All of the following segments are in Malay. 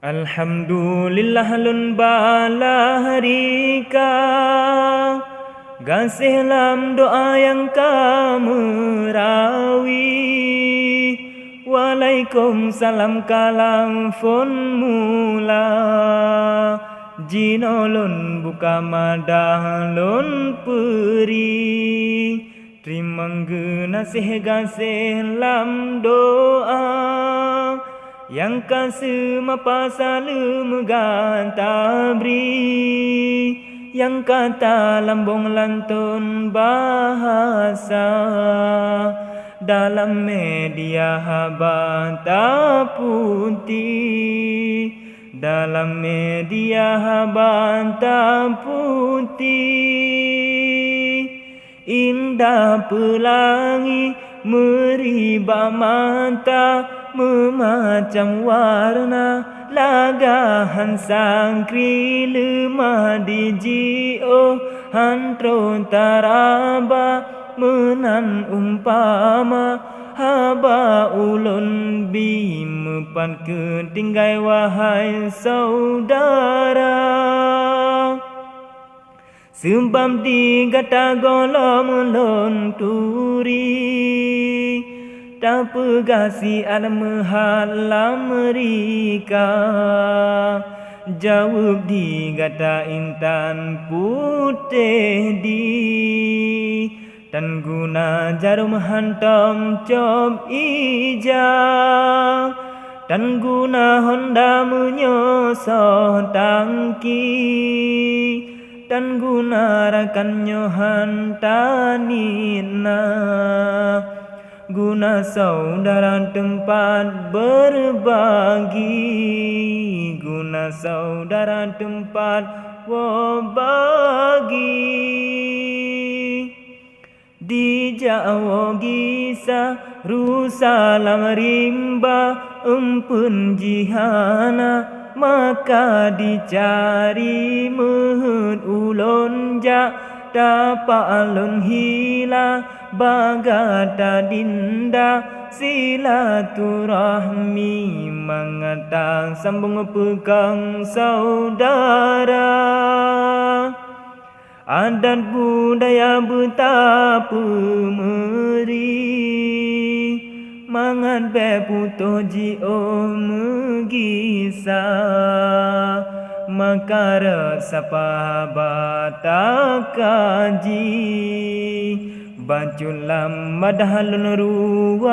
Alhamdulillah lun bala harika, gasih lam doa yang kamu rawi. Waalaikumsalam kalam fon mula, jinolon buka madah lon peri. Terima nasih gasih lam doa, yang kasih mapa salam gantabri, yang kata lambung lantun bahasa dalam media habanta putih, dalam media habanta putih. Indah pelangi meriba mata, memacam warna lagahan sangkri lemah di jio hantro taraba menan umpama haba ulun bimepan ketinggai wahai saudara. Sebab di gata golong lon turi, tak pegasi alam halam mereka. Jawab di gata intan putih di, dan guna jarum hantam cop ija, dan guna honda menyosot tangki, dan guna rakannya hantanina. Guna saudara tempat berbagi, guna saudara tempat berbagi. Di Jawa Gisa Rusalam rimba empun jihana, maka dicari mehun ulun jak dapat alun hila bagata dinda silaturahmi mengatang sambung pegang saudara. Adat budaya betapa meri, mangan beputo jio megisa, makara sapabata kaji, baculam madhalun ruwahaba,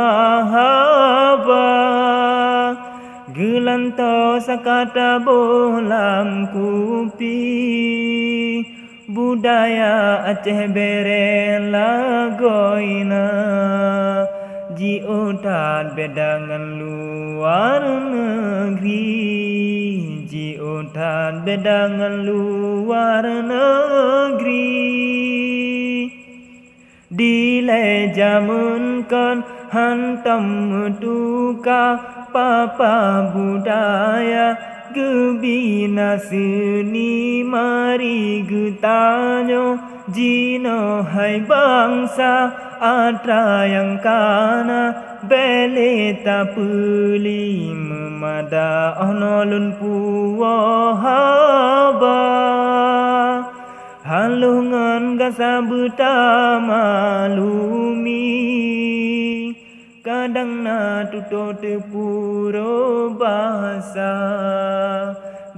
gelanto sakata bolam kupi, budaya Aceh bere lagoina, jiotan bedangan luar negeri, jiotan bedangan luar negeri. Dile jamunkan hantam duka papa budaya, gebina seni mari getanyo jino hai bangsa atra yang kana beleta puli memada onolon puwahaba. Halungan gasa buta malumi, kadang na tuto tepuro bahasa,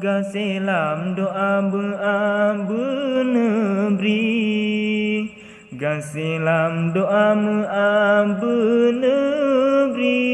gaselam doa beabu negeri, gaselam doa beabu negeri.